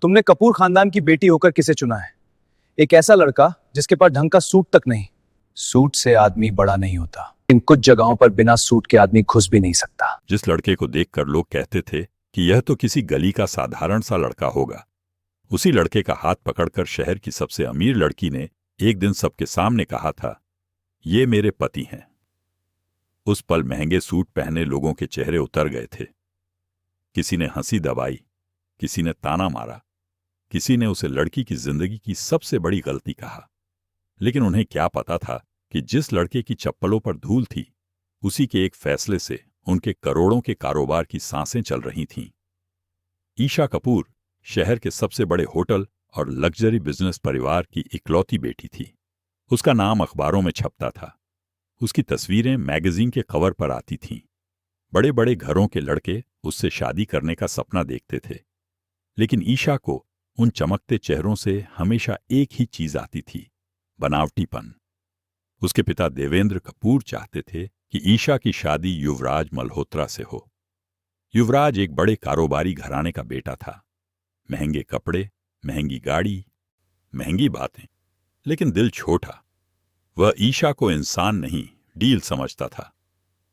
तुमने कपूर खानदान की बेटी होकर किसे चुना है? एक ऐसा लड़का जिसके पास ढंग का सूट तक नहीं। सूट से आदमी बड़ा नहीं होता, इन कुछ जगहों पर बिना सूट के आदमी घुस भी नहीं सकता। जिस लड़के को देखकर लोग कहते थे कि यह तो किसी गली का साधारण सा लड़का होगा, उसी लड़के का हाथ पकड़कर शहर की सबसे अमीर लड़की ने एक दिन सबके सामने कहा था, ये मेरे पति हैं। उस पल महंगे सूट पहने लोगों के चेहरे उतर गए थे। किसी ने हंसी दबाई, किसी ने ताना मारा, किसी ने उसे लड़की की जिंदगी की सबसे बड़ी गलती कहा। लेकिन उन्हें क्या पता था कि जिस लड़के की चप्पलों पर धूल थी, उसी के एक फैसले से उनके करोड़ों के कारोबार की सांसें चल रही थीं। ईशा कपूर शहर के सबसे बड़े होटल और लग्जरी बिजनेस परिवार की इकलौती बेटी थी। उसका नाम अखबारों में छपता था, उसकी तस्वीरें मैगजीन के कवर पर आती थीं। बड़े बड़े घरों के लड़के उससे शादी करने का सपना देखते थे। लेकिन ईशा को उन चमकते चेहरों से हमेशा एक ही चीज आती थी, बनावटीपन। उसके पिता देवेंद्र कपूर चाहते थे कि ईशा की शादी युवराज मल्होत्रा से हो। युवराज एक बड़े कारोबारी घराने का बेटा था। महंगे कपड़े, महंगी गाड़ी, महंगी बातें, लेकिन दिल छोटा। वह ईशा को इंसान नहीं, डील समझता था।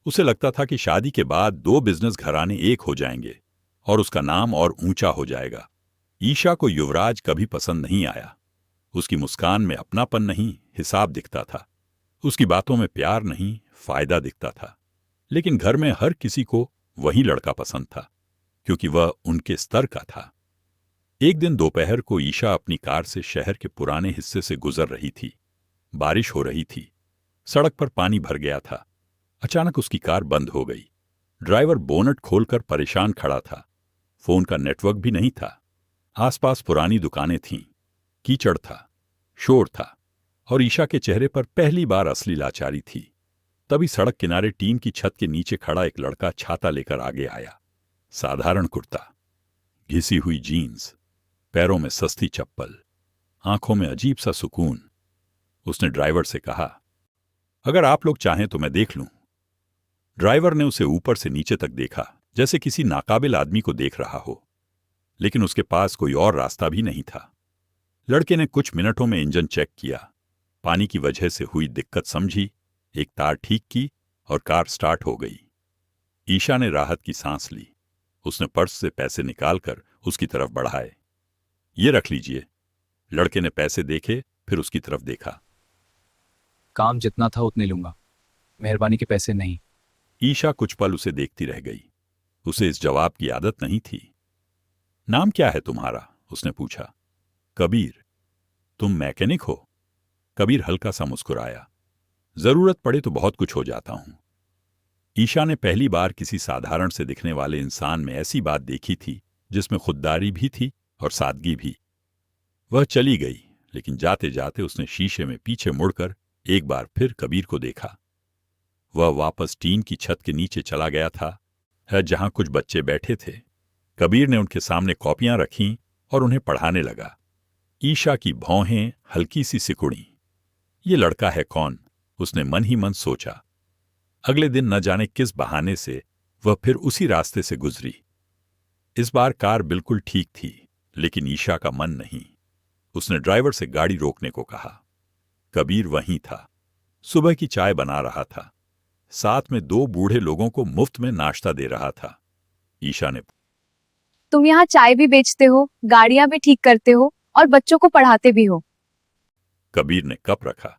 उसे लगता था कि शादी के बाद दो बिजनेस घराने एक हो जाएंगे और उसका नाम और ऊंचा हो जाएगा। ईशा को युवराज कभी पसंद नहीं आया। उसकी मुस्कान में अपनापन नहीं, हिसाब दिखता था। उसकी बातों में प्यार नहीं, फायदा दिखता था। लेकिन घर में हर किसी को वही लड़का पसंद था, क्योंकि वह उनके स्तर का था। एक दिन दोपहर को ईशा अपनी कार से शहर के पुराने हिस्से से गुजर रही थी। बारिश हो रही थी, सड़क पर पानी भर गया था। अचानक उसकी कार बंद हो गई। ड्राइवर बोनट खोलकर परेशान खड़ा था। फोन का नेटवर्क भी नहीं था। आसपास पुरानी दुकानें थीं, कीचड़ था, शोर था, और ईशा के चेहरे पर पहली बार असली लाचारी थी। तभी सड़क किनारे टीन की छत के नीचे खड़ा एक लड़का छाता लेकर आगे आया। साधारण कुर्ता, घिसी हुई जीन्स, पैरों में सस्ती चप्पल, आंखों में अजीब सा सुकून। उसने ड्राइवर से कहा, अगर आप लोग चाहें तो मैं देख लूं। ड्राइवर ने उसे ऊपर से नीचे तक देखा, जैसे किसी नाकाबिल आदमी को देख रहा हो। लेकिन उसके पास कोई और रास्ता भी नहीं था। लड़के ने कुछ मिनटों में इंजन चेक किया, पानी की वजह से हुई दिक्कत समझी, एक तार ठीक की और कार स्टार्ट हो गई। ईशा ने राहत की सांस ली। उसने पर्स से पैसे निकालकर उसकी तरफ बढ़ाए। ये रख लीजिए। लड़के ने पैसे देखे, फिर उसकी तरफ देखा। काम जितना था उतने लूंगा, मेहरबानी के पैसे नहीं। ईशा कुछ पल उसे देखती रह गई। उसे इस जवाब की आदत नहीं थी। नाम क्या है तुम्हारा? उसने पूछा। कबीर। तुम मैकेनिक हो? कबीर हल्का सा मुस्कुराया। जरूरत पड़े तो बहुत कुछ हो जाता हूं। ईशा ने पहली बार किसी साधारण से दिखने वाले इंसान में ऐसी बात देखी थी जिसमें खुददारी भी थी और सादगी भी। वह चली गई, लेकिन जाते जाते उसने शीशे में पीछे मुड़कर एक बार फिर कबीर को देखा। वह वापस टीन की छत के नीचे चला गया था, जहां कुछ बच्चे बैठे थे। कबीर ने उनके सामने कॉपियां रखीं और उन्हें पढ़ाने लगा। ईशा की भौहें हल्की सी सिकुड़ी। ये लड़का है कौन? उसने मन ही मन सोचा। अगले दिन न जाने किस बहाने से वह फिर उसी रास्ते से गुजरी। इस बार कार बिल्कुल ठीक थी, लेकिन ईशा का मन नहीं। उसने ड्राइवर से गाड़ी रोकने को कहा। कबीर वहीं था, सुबह की चाय बना रहा था, साथ में दो बूढ़े लोगों को मुफ्त में नाश्ता दे रहा था। ईशा ने, तुम यहाँ चाय भी बेचते हो, गाड़ियां भी ठीक करते हो और बच्चों को पढ़ाते भी हो। कबीर ने कप रखा।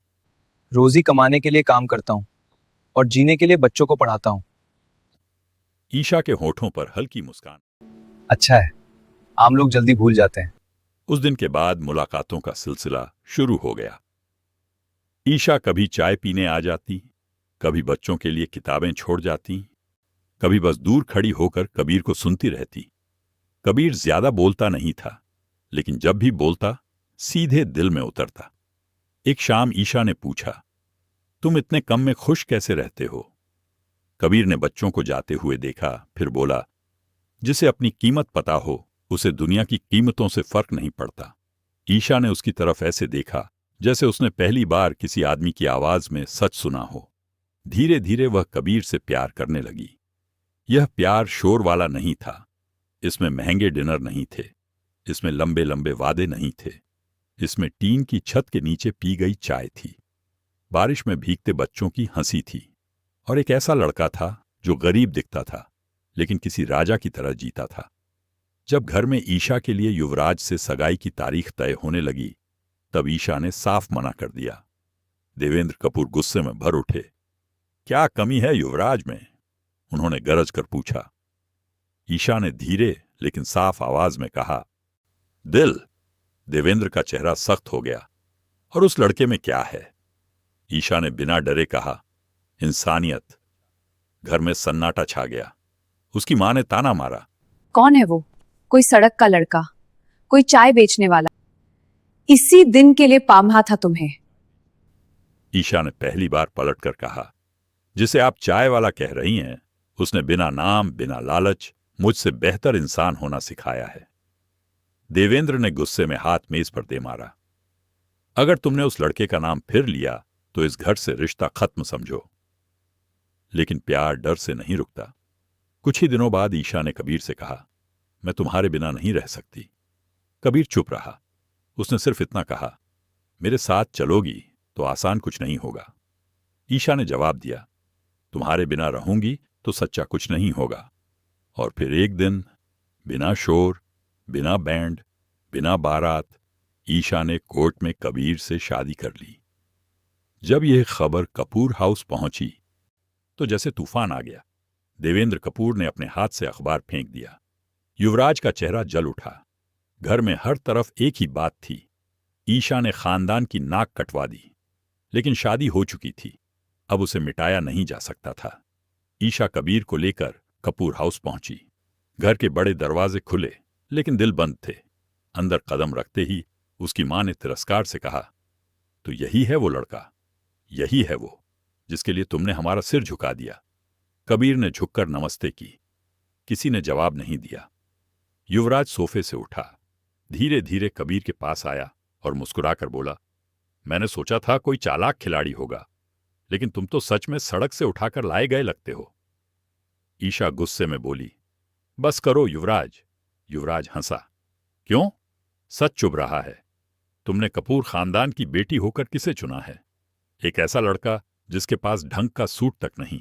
रोजी कमाने के लिए काम करता हूँ और जीने के लिए बच्चों को पढ़ाता हूँ। ईशा के होठों पर हल्की मुस्कान। अच्छा है, आम लोग जल्दी भूल जाते हैं। उस दिन के बाद मुलाकातों का सिलसिला शुरू हो गया। ईशा कभी चाय पीने आ जाती, कभी बच्चों के लिए किताबें छोड़ जाती, कभी बस दूर खड़ी होकर कबीर को सुनती रहती। कबीर ज्यादा बोलता नहीं था, लेकिन जब भी बोलता सीधे दिल में उतरता। एक शाम ईशा ने पूछा, तुम इतने कम में खुश कैसे रहते हो? कबीर ने बच्चों को जाते हुए देखा, फिर बोला, जिसे अपनी कीमत पता हो उसे दुनिया की कीमतों से फर्क नहीं पड़ता। ईशा ने उसकी तरफ ऐसे देखा जैसे उसने पहली बार किसी आदमी की आवाज में सच सुना हो। धीरे धीरे वह कबीर से प्यार करने लगी। यह प्यार शोर वाला नहीं था, इसमें महंगे डिनर नहीं थे, इसमें लंबे लंबे वादे नहीं थे। इसमें टीन की छत के नीचे पी गई चाय थी, बारिश में भीगते बच्चों की हंसी थी, और एक ऐसा लड़का था जो गरीब दिखता था लेकिन किसी राजा की तरह जीता था। जब घर में ईशा के लिए युवराज से सगाई की तारीख तय होने लगी, तब ईशा ने साफ मना कर दिया। देवेंद्र कपूर गुस्से में भर उठे। क्या कमी है युवराज में? उन्होंने गरज कर पूछा। ईशा ने धीरे लेकिन साफ आवाज में कहा, दिल। देवेंद्र का चेहरा सख्त हो गया। और उस लड़के में क्या है? ईशा ने बिना डरे कहा, इंसानियत। घर में सन्नाटा छा गया। उसकी मां ने ताना मारा, कौन है वो? कोई सड़क का लड़का, कोई चाय बेचने वाला। इसी दिन के लिए पामा था तुम्हें। ईशा ने पहली बार पलटकर कहा, जिसे आप चाय वाला कह रही हैं, उसने बिना नाम बिना लालच मुझसे बेहतर इंसान होना सिखाया है। देवेंद्र ने गुस्से में हाथ मेज पर दे मारा। अगर तुमने उस लड़के का नाम फिर लिया तो इस घर से रिश्ता खत्म समझो। लेकिन प्यार डर से नहीं रुकता। कुछ ही दिनों बाद ईशा ने कबीर से कहा, मैं तुम्हारे बिना नहीं रह सकती। कबीर चुप रहा। उसने सिर्फ इतना कहा, मेरे साथ चलोगी तो आसान कुछ नहीं होगा। ईशा ने जवाब दिया, तुम्हारे बिना रहूंगी तो सच्चा कुछ नहीं होगा। और फिर एक दिन, बिना शोर, बिना बैंड, बिना बारात, ईशा ने कोर्ट में कबीर से शादी कर ली। जब यह खबर कपूर हाउस पहुंची तो जैसे तूफान आ गया। देवेंद्र कपूर ने अपने हाथ से अखबार फेंक दिया। युवराज का चेहरा जल उठा। घर में हर तरफ एक ही बात थी, ईशा ने खानदान की नाक कटवा दी। लेकिन शादी हो चुकी थी, अब उसे मिटाया नहीं जा सकता था। ईशा कबीर को लेकर कपूर हाउस पहुंची। घर के बड़े दरवाजे खुले लेकिन दिल बंद थे। अंदर कदम रखते ही उसकी मां ने तिरस्कार से कहा, तो यही है वो लड़का, यही है वो जिसके लिए तुमने हमारा सिर झुका दिया। कबीर ने झुककर नमस्ते की। किसी ने जवाब नहीं दिया। युवराज सोफे से उठा, धीरे धीरे कबीर के पास आया और मुस्कुराकर बोला, मैंने सोचा था कोई चालाक खिलाड़ी होगा, लेकिन तुम तो सच में सड़क से उठाकर लाए गए लगते हो। ईशा गुस्से में बोली, बस करो युवराज। युवराज हंसा, क्यों? सच चुभ रहा है। तुमने कपूर खानदान की बेटी होकर किसे चुना है? एक ऐसा लड़का जिसके पास ढंग का सूट तक नहीं।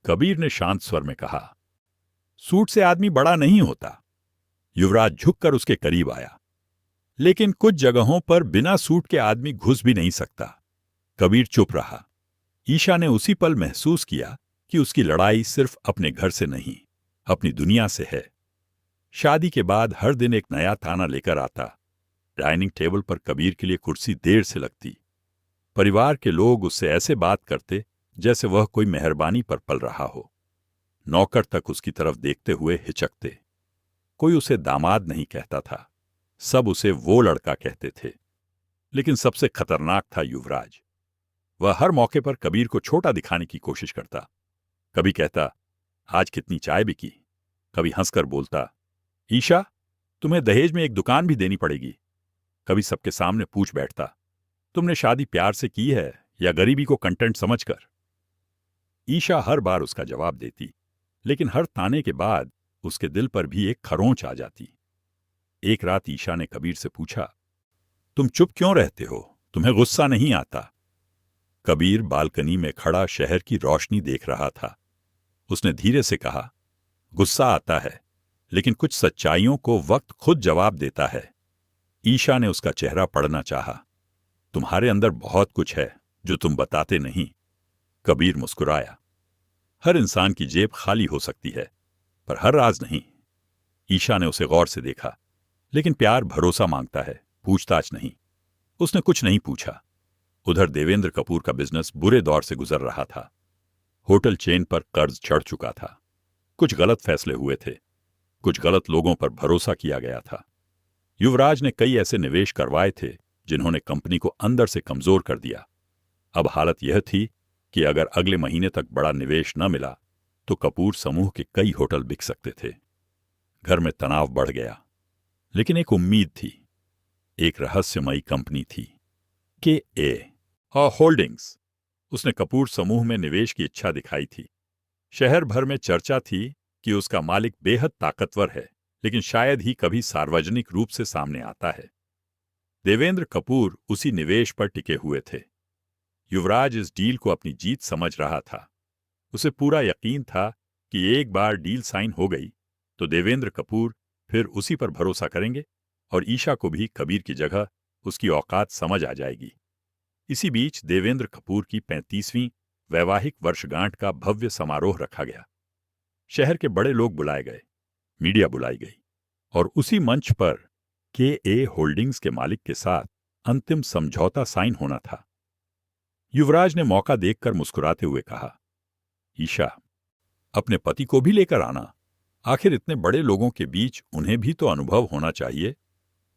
कबीर ने शांत स्वर में कहा, सूट से आदमी बड़ा नहीं होता। युवराज झुककर उसके करीब आया, लेकिन कुछ जगहों पर बिना सूट के आदमी घुस भी नहीं सकता। कबीर चुप रहा। ईशा ने उसी पल महसूस किया कि उसकी लड़ाई सिर्फ अपने घर से नहीं, अपनी दुनिया से है। शादी के बाद हर दिन एक नया ताना लेकर आता। डाइनिंग टेबल पर कबीर के लिए कुर्सी देर से लगती। परिवार के लोग उससे ऐसे बात करते जैसे वह कोई मेहरबानी पर पल रहा हो। नौकर तक उसकी तरफ देखते हुए हिचकते। कोई उसे दामाद नहीं कहता था, सब उसे वो लड़का कहते थे। लेकिन सबसे खतरनाक था युवराज। वह हर मौके पर कबीर को छोटा दिखाने की कोशिश करता। कभी कहता, आज कितनी चाय बिकी। कभी हंसकर बोलता, ईशा, तुम्हें दहेज में एक दुकान भी देनी पड़ेगी। कभी सबके सामने पूछ बैठता, तुमने शादी प्यार से की है या गरीबी को कंटेंट समझकर? ईशा हर बार उसका जवाब देती, लेकिन हर ताने के बाद उसके दिल पर भी एक खरोंच आ जाती। एक रात ईशा ने कबीर से पूछा, तुम चुप क्यों रहते हो? तुम्हें गुस्सा नहीं आता? कबीर बालकनी में खड़ा शहर की रोशनी देख रहा था। उसने धीरे से कहा, गुस्सा आता है, लेकिन कुछ सच्चाइयों को वक्त खुद जवाब देता है। ईशा ने उसका चेहरा पढ़ना चाहा। तुम्हारे अंदर बहुत कुछ है जो तुम बताते नहीं। कबीर मुस्कुराया। हर इंसान की जेब खाली हो सकती है, पर हर राज नहीं। ईशा ने उसे गौर से देखा। लेकिन प्यार भरोसा मांगता है, पूछताछ नहीं। उसने कुछ नहीं पूछा। उधर देवेंद्र कपूर का बिजनेस बुरे दौर से गुजर रहा था। होटल चेन पर कर्ज चढ़ चुका था। कुछ गलत फैसले हुए थे, कुछ गलत लोगों पर भरोसा किया गया था। युवराज ने कई ऐसे निवेश करवाए थे जिन्होंने कंपनी को अंदर से कमजोर कर दिया। अब हालत यह थी कि अगर अगले महीने तक बड़ा निवेश न मिला तो कपूर समूह के कई होटल बिक सकते थे। घर में तनाव बढ़ गया, लेकिन एक उम्मीद थी। एक रहस्यमयी कंपनी थी, KA होल्डिंग्स। उसने कपूर समूह में निवेश की इच्छा दिखाई थी। शहर भर में चर्चा थी कि उसका मालिक बेहद ताकतवर है, लेकिन शायद ही कभी सार्वजनिक रूप से सामने आता है। देवेंद्र कपूर उसी निवेश पर टिके हुए थे। युवराज इस डील को अपनी जीत समझ रहा था। उसे पूरा यकीन था कि एक बार डील साइन हो गई तो देवेंद्र कपूर फिर उसी पर भरोसा करेंगे और ईशा को भी कबीर की जगह उसकी औकात समझ आ जाएगी। इसी बीच देवेंद्र कपूर की 35वीं वैवाहिक वर्षगांठ का भव्य समारोह रखा गया। शहर के बड़े लोग बुलाए गए, मीडिया बुलाई गई और उसी मंच पर KA होल्डिंग्स के मालिक के साथ अंतिम समझौता साइन होना था। युवराज ने मौका देखकर मुस्कुराते हुए कहा, ईशा, अपने पति को भी लेकर आना। आखिर इतने बड़े लोगों के बीच उन्हें भी तो अनुभव होना चाहिए।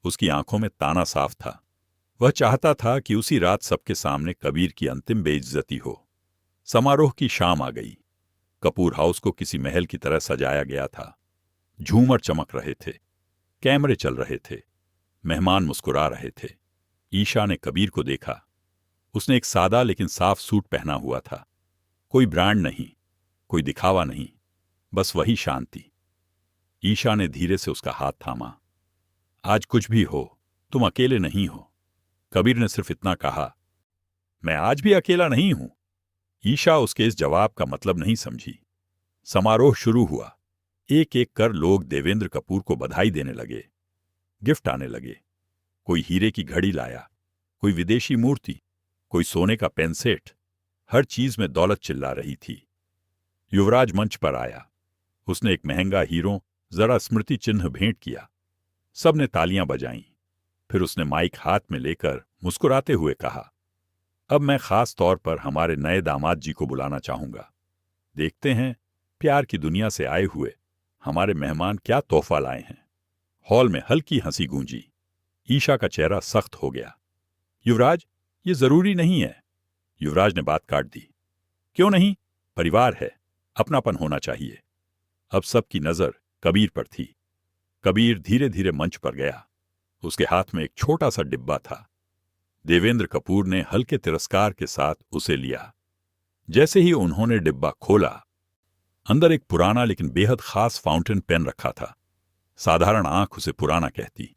उसकी आंखों में ताना साफ था। वह चाहता था कि उसी रात सबके सामने कबीर की अंतिम बेइज्जती हो। समारोह की शाम आ गई। कपूर हाउस को किसी महल की तरह सजाया गया था। झूमर चमक रहे थे, कैमरे चल रहे थे, मेहमान मुस्कुरा रहे थे। ईशा ने कबीर को देखा। उसने एक सादा लेकिन साफ सूट पहना हुआ था। कोई ब्रांड नहीं, कोई दिखावा नहीं, बस वही शांति। ईशा ने धीरे से उसका हाथ थामा। आज कुछ भी हो, तुम अकेले नहीं हो। कबीर ने सिर्फ इतना कहा, मैं आज भी अकेला नहीं हूं। ईशा उसके इस जवाब का मतलब नहीं समझी। समारोह शुरू हुआ। एक एक कर लोग देवेंद्र कपूर को बधाई देने लगे। गिफ्ट आने लगे। कोई हीरे की घड़ी लाया, कोई विदेशी मूर्ति, कोई सोने का पेन सेट। हर चीज में दौलत चिल्ला रही थी। युवराज मंच पर आया। उसने एक महंगा हीरो जरा स्मृति चिन्ह भेंट किया। सबने तालियां बजाईं। फिर उसने माइक हाथ में लेकर मुस्कुराते हुए कहा, अब मैं खास तौर पर हमारे नए दामाद जी को बुलाना चाहूंगा। देखते हैं प्यार की दुनिया से आए हुए हमारे मेहमान क्या तोहफा लाए हैं। हॉल में हल्की हंसी गूंजी। ईशा का चेहरा सख्त हो गया। युवराज, ये जरूरी नहीं है। युवराज ने बात काट दी। क्यों नहीं? परिवार है, अपनापन होना चाहिए। अब सबकी नजर कबीर पर थी। कबीर धीरे धीरे मंच पर गया। उसके हाथ में एक छोटा सा डिब्बा था। देवेंद्र कपूर ने हल्के तिरस्कार के साथ उसे लिया। जैसे ही उन्होंने डिब्बा खोला, अंदर एक पुराना लेकिन बेहद खास फाउंटेन पेन रखा था। साधारण आंख उसे पुराना कहती,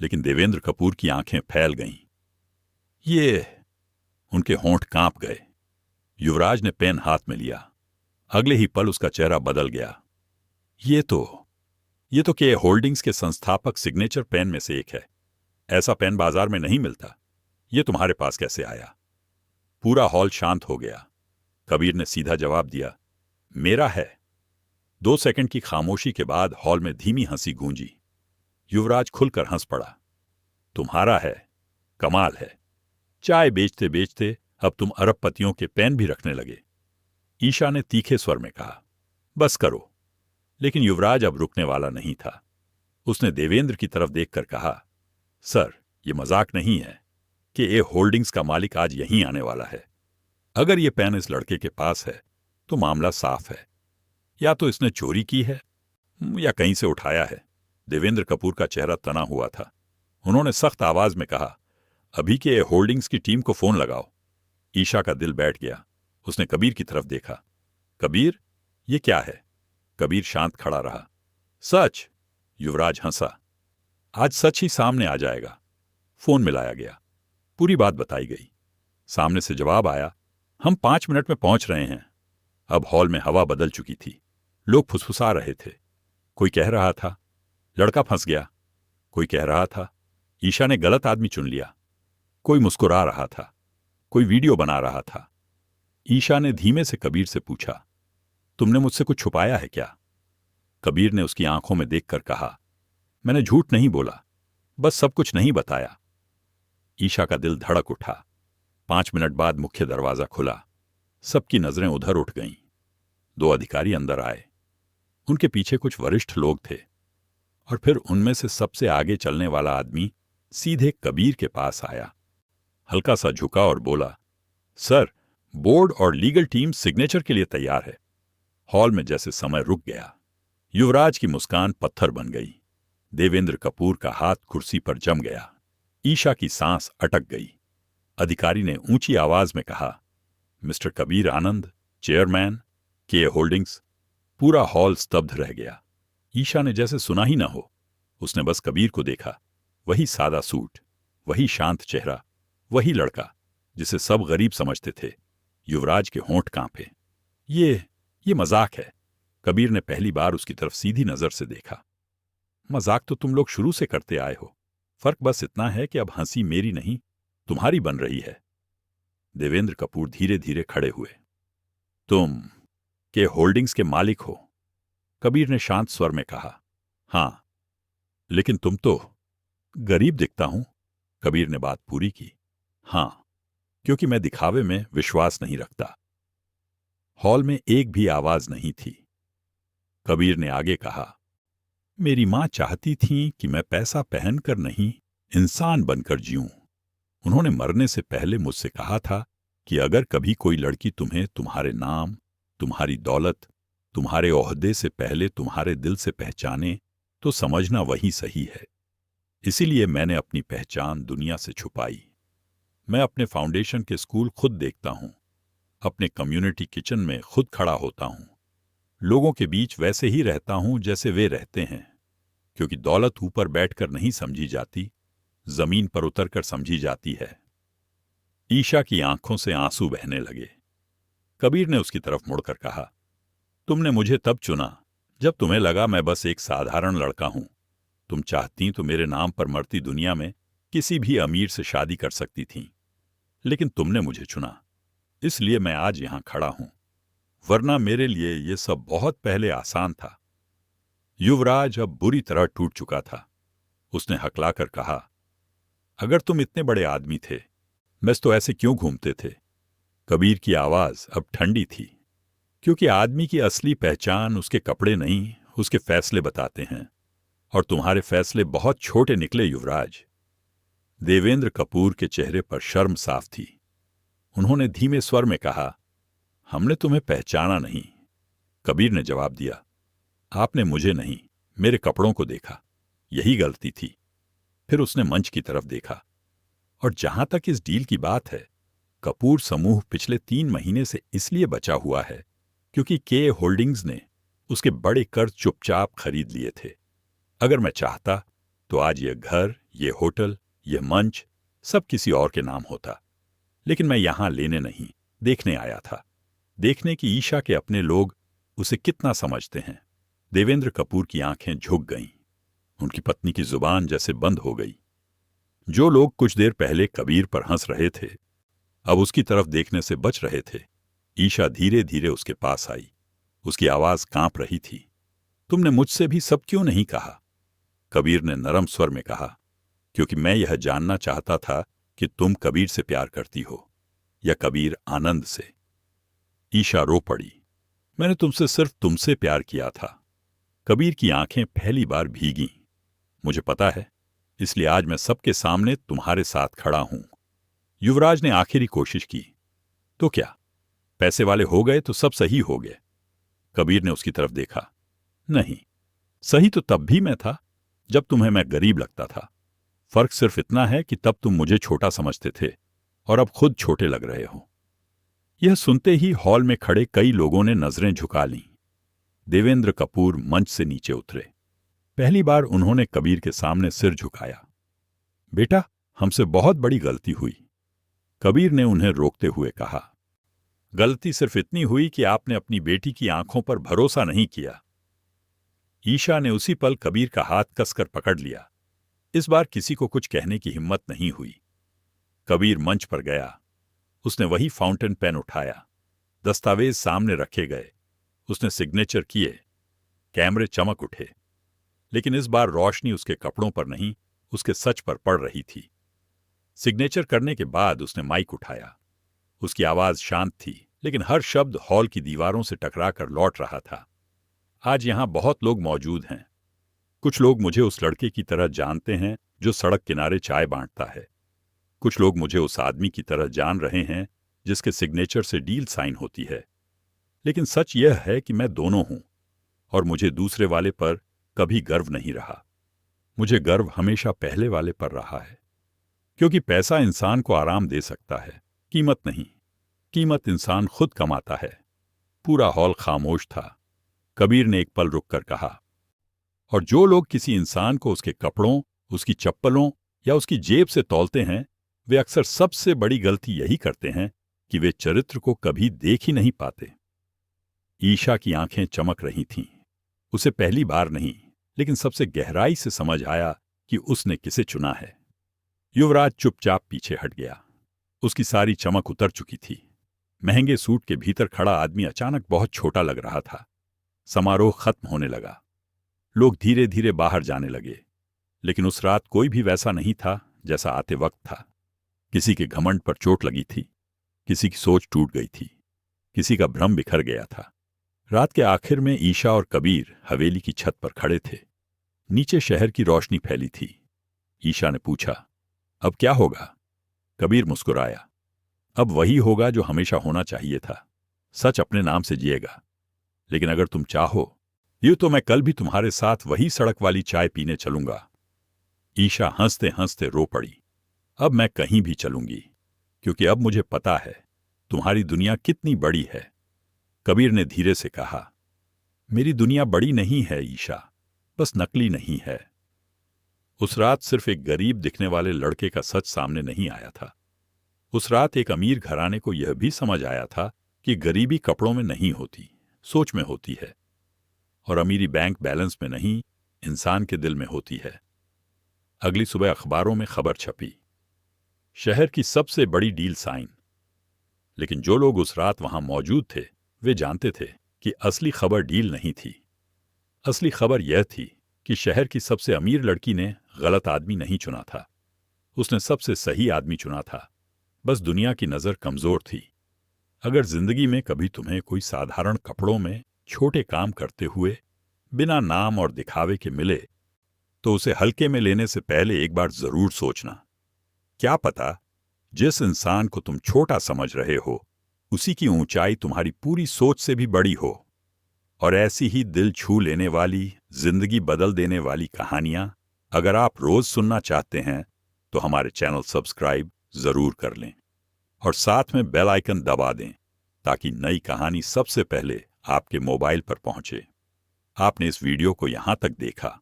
लेकिन देवेंद्र कपूर की आंखें फैल गईं। ये, उनके होंठ कांप गए। युवराज ने पेन हाथ में लिया। अगले ही पल उसका चेहरा बदल गया। ये तो के होल्डिंग्स के संस्थापक सिग्नेचर पेन में से एक है। ऐसा पेन बाजार में नहीं मिलता। ये तुम्हारे पास कैसे आया? पूरा हॉल शांत हो गया। कबीर ने सीधा जवाब दिया, मेरा है। 2 सेकंड की खामोशी के बाद हॉल में धीमी हंसी गूंजी। युवराज खुलकर हंस पड़ा। तुम्हारा है? कमाल है। चाय बेचते बेचते अब तुम अरबपतियों के पेन भी रखने लगे। ईशा ने तीखे स्वर में कहा, बस करो। लेकिन युवराज अब रुकने वाला नहीं था। उसने देवेंद्र की तरफ देखकर कहा, सर, ये मजाक नहीं है कि ये होल्डिंग्स का मालिक आज यहीं आने वाला है। अगर ये पेन इस लड़के के पास है तो मामला साफ है। या तो इसने चोरी की है या कहीं से उठाया है। देवेंद्र कपूर का चेहरा तना हुआ था। उन्होंने सख्त आवाज में कहा, अभी के होल्डिंग्स की टीम को फोन लगाओ। ईशा का दिल बैठ गया। उसने कबीर की तरफ देखा। कबीर, ये क्या है? कबीर शांत खड़ा रहा। सच। युवराज हंसा। आज सच ही सामने आ जाएगा। फोन मिलाया गया। पूरी बात बताई गई। सामने से जवाब आया, हम 5 मिनट में पहुंच रहे हैं। अब हॉल में हवा बदल चुकी थी। लोग फुसफुसा रहे थे। कोई कह रहा था, लड़का फंस गया। कोई कह रहा था, ईशा ने गलत आदमी चुन लिया। कोई मुस्कुरा रहा था। कोई वीडियो बना रहा था। ईशा ने धीमे से कबीर से पूछा, तुमने मुझसे कुछ छुपाया है क्या? कबीर ने उसकी आंखों में देखकर कहा, मैंने झूठ नहीं बोला, बस सब कुछ नहीं बताया। ईशा का दिल धड़क उठा। 5 मिनट बाद मुख्य दरवाजा खुला। सबकी नजरें उधर उठ गईं। 2 अधिकारी अंदर आए। उनके पीछे कुछ वरिष्ठ लोग थे और फिर उनमें से सबसे आगे चलने वाला आदमी सीधे कबीर के पास आया। हल्का सा झुका और बोला, सर, बोर्ड और लीगल टीम सिग्नेचर के लिए तैयार है। हॉल में जैसे समय रुक गया। युवराज की मुस्कान पत्थर बन गई। देवेंद्र कपूर का हाथ कुर्सी पर जम गया। ईशा की सांस अटक गई। अधिकारी ने ऊंची आवाज में कहा, मिस्टर कबीर आनंद, चेयरमैन, के होल्डिंग्स। पूरा हॉल स्तब्ध रह गया। ईशा ने जैसे सुना ही ना हो। उसने बस कबीर को देखा, वही सादा सूट, वही शांत चेहरा, वही लड़का जिसे सब गरीब समझते थे। युवराज के होंठ कांपे। ये मजाक है। कबीर ने पहली बार उसकी तरफ सीधी नजर से देखा। मजाक तो तुम लोग शुरू से करते आए हो, फर्क बस इतना है कि अब हंसी मेरी नहीं तुम्हारी बन रही है। देवेंद्र कपूर धीरे धीरे खड़े हुए। तुम के होल्डिंग्स के मालिक हो, कबीर ने शांत स्वर में कहा। हां, लेकिन तुम तो गरीब दिखता हूं, कबीर ने बात पूरी की। हां, क्योंकि मैं दिखावे में विश्वास नहीं रखता। हॉल में एक भी आवाज नहीं थी। कबीर ने आगे कहा, मेरी मां चाहती थी कि मैं पैसा पहनकर नहीं, इंसान बनकर जीऊं। उन्होंने मरने से पहले मुझसे कहा था कि अगर कभी कोई लड़की तुम्हें तुम्हारे नाम, तुम्हारी दौलत, तुम्हारे ओहदे से पहले तुम्हारे दिल से पहचाने तो समझना वही सही है। इसीलिए मैंने अपनी पहचान दुनिया से छुपाई। मैं अपने फाउंडेशन के स्कूल खुद देखता हूं, अपने कम्युनिटी किचन में खुद खड़ा होता हूं, लोगों के बीच वैसे ही रहता हूं जैसे वे रहते हैं, क्योंकि दौलत ऊपर बैठकर नहीं समझी जाती, जमीन पर उतरकर समझी जाती है। ईशा की आंखों से आंसू बहने लगे। कबीर ने उसकी तरफ मुड़कर कहा, तुमने मुझे तब चुना जब तुम्हें लगा मैं बस एक साधारण लड़का हूं। तुम चाहती तो मेरे नाम पर मरती दुनिया में किसी भी अमीर से शादी कर सकती थीं, लेकिन तुमने मुझे चुना, इसलिए मैं आज यहां खड़ा हूं, वरना मेरे लिए यह सब बहुत पहले आसान था। युवराज अब बुरी तरह टूट चुका था। उसने हकलाकर कहा, अगर तुम इतने बड़े आदमी थे, बस तो ऐसे क्यों घूमते थे? कबीर की आवाज अब ठंडी थी, क्योंकि आदमी की असली पहचान उसके कपड़े नहीं, उसके फैसले बताते हैं, और तुम्हारे फैसले बहुत छोटे निकले युवराज। देवेंद्र कपूर के चेहरे पर शर्म साफ थी। उन्होंने धीमे स्वर में कहा, हमने तुम्हें पहचाना नहीं। कबीर ने जवाब दिया, आपने मुझे नहीं, मेरे कपड़ों को देखा, यही गलती थी। फिर उसने मंच की तरफ देखा, और जहां तक इस डील की बात है, कपूर समूह पिछले 3 महीने से इसलिए बचा हुआ है क्योंकि के होल्डिंग्स ने उसके बड़े कर्ज चुपचाप खरीद लिए थे। अगर मैं चाहता तो आज यह घर, यह होटल, यह मंच सब किसी और के नाम होता, लेकिन मैं यहां लेने नहीं, देखने आया था। देखने की ईशा के अपने लोग उसे कितना समझते हैं। देवेंद्र कपूर की आंखें झुक गईं। उनकी पत्नी की जुबान जैसे बंद हो गई। जो लोग कुछ देर पहले कबीर पर हंस रहे थे, अब उसकी तरफ देखने से बच रहे थे। ईशा धीरे धीरे उसके पास आई। उसकी आवाज कांप रही थी। तुमने मुझसे भी सब क्यों नहीं कहा? कबीर ने नरम स्वर में कहा, क्योंकि मैं यह जानना चाहता था कि तुम कबीर से प्यार करती हो या कबीर आनंद से। ईशा रो पड़ी। मैंने तुमसे सिर्फ तुमसे प्यार किया था। कबीर की आंखें पहली बार भीगी। मुझे पता है, इसलिए आज मैं सबके सामने तुम्हारे साथ खड़ा हूं। युवराज ने आखिरी कोशिश की। तो क्या पैसे वाले हो गए तो सब सही हो गए? कबीर ने उसकी तरफ देखा। नहीं, सही तो तब भी मैं था जब तुम्हें मैं गरीब लगता था। फर्क सिर्फ इतना है कि तब तुम मुझे छोटा समझते थे और अब खुद छोटे लग रहे हो। यह सुनते ही हॉल में खड़े कई लोगों ने नजरें झुका लीं। देवेंद्र कपूर मंच से नीचे उतरे। पहली बार उन्होंने कबीर के सामने सिर झुकाया। बेटा, हमसे बहुत बड़ी गलती हुई। कबीर ने उन्हें रोकते हुए कहा, गलती सिर्फ इतनी हुई कि आपने अपनी बेटी की आंखों पर भरोसा नहीं किया। ईशा ने उसी पल कबीर का हाथ कसकर पकड़ लिया। इस बार किसी को कुछ कहने की हिम्मत नहीं हुई। कबीर मंच पर गया। उसने वही फाउंटेन पेन उठाया। दस्तावेज सामने रखे गए। उसने सिग्नेचर किए। कैमरे चमक उठे, लेकिन इस बार रोशनी उसके कपड़ों पर नहीं, उसके सच पर पड़ रही थी। सिग्नेचर करने के बाद उसने माइक उठाया। उसकी आवाज शांत थी, लेकिन हर शब्द हॉल की दीवारों से टकराकर लौट रहा था। आज यहां बहुत लोग मौजूद हैं। कुछ लोग मुझे उस लड़के की तरह जानते हैं जो सड़क किनारे चाय बांटता है। कुछ लोग मुझे उस आदमी की तरह जान रहे हैं जिसके सिग्नेचर से डील साइन होती है। लेकिन सच यह है कि मैं दोनों हूं, और मुझे दूसरे वाले पर कभी गर्व नहीं रहा। मुझे गर्व हमेशा पहले वाले पर रहा है, क्योंकि पैसा इंसान को आराम दे सकता है, कीमत नहीं। कीमत इंसान खुद कमाता है। पूरा हॉल खामोश था। कबीर ने एक पल रुककर कहा, और जो लोग किसी इंसान को उसके कपड़ों, उसकी चप्पलों या उसकी जेब से तौलते हैं, वे अक्सर सबसे बड़ी गलती यही करते हैं कि वे चरित्र को कभी देख ही नहीं पाते। ईशा की आंखें चमक रही थीं। उसे पहली बार नहीं, लेकिन सबसे गहराई से समझ आया कि उसने किसे चुना है। युवराज चुपचाप पीछे हट गया। उसकी सारी चमक उतर चुकी थी। महंगे सूट के भीतर खड़ा आदमी अचानक बहुत छोटा लग रहा था। समारोह खत्म होने लगा। लोग धीरे धीरे बाहर जाने लगे, लेकिन उस रात कोई भी वैसा नहीं था जैसा आते वक्त था। किसी के घमंड पर चोट लगी थी, किसी की सोच टूट गई थी, किसी का भ्रम बिखर गया था। रात के आखिर में ईशा और कबीर हवेली की छत पर खड़े थे। नीचे शहर की रोशनी फैली थी। ईशा ने पूछा, अब क्या होगा? कबीर मुस्कुराया, अब वही होगा जो हमेशा होना चाहिए था। सच अपने नाम से जिएगा। लेकिन अगर तुम चाहो, यूं तो मैं कल भी तुम्हारे साथ वही सड़क वाली चाय पीने चलूंगा। ईशा हंसते हंसते रो पड़ी। अब मैं कहीं भी चलूंगी, क्योंकि अब मुझे पता है तुम्हारी दुनिया कितनी बड़ी है। कबीर ने धीरे से कहा, मेरी दुनिया बड़ी नहीं है ईशा, बस नकली नहीं है। उस रात सिर्फ एक गरीब दिखने वाले लड़के का सच सामने नहीं आया था। उस रात एक अमीर घराने को यह भी समझ आया था कि गरीबी कपड़ों में नहीं होती, सोच में होती है। और अमीरी बैंक बैलेंस में नहीं, इंसान के दिल में होती है। अगली सुबह अखबारों में खबर छपी, शहर की सबसे बड़ी डील साइन। लेकिन जो लोग उस रात वहां मौजूद थे, वे जानते थे कि असली खबर डील नहीं थी। असली खबर यह थी कि शहर की सबसे अमीर लड़की ने गलत आदमी नहीं चुना था। उसने सबसे सही आदमी चुना था। बस दुनिया की नजर कमजोर थी। अगर जिंदगी में कभी तुम्हें कोई साधारण कपड़ों में छोटे काम करते हुए बिना नाम और दिखावे के मिले, तो उसे हल्के में लेने से पहले एक बार जरूर सोचना। क्या पता जिस इंसान को तुम छोटा समझ रहे हो, उसी की ऊंचाई तुम्हारी पूरी सोच से भी बड़ी हो। और ऐसी ही दिल छू लेने वाली, जिंदगी बदल देने वाली कहानियां अगर आप रोज सुनना चाहते हैं, तो हमारे चैनल सब्सक्राइब जरूर कर लें और साथ में बेल आइकन दबा दें, ताकि नई कहानी सबसे पहले आपके मोबाइल पर पहुंचे। आपने इस वीडियो को यहां तक देखा,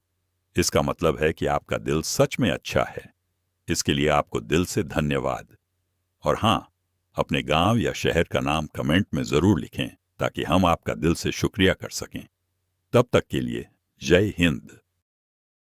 इसका मतलब है कि आपका दिल सच में अच्छा है। इसके लिए आपको दिल से धन्यवाद। और हां, अपने गांव या शहर का नाम कमेंट में जरूर लिखें, ताकि हम आपका दिल से शुक्रिया कर सकें। तब तक के लिए जय हिंद।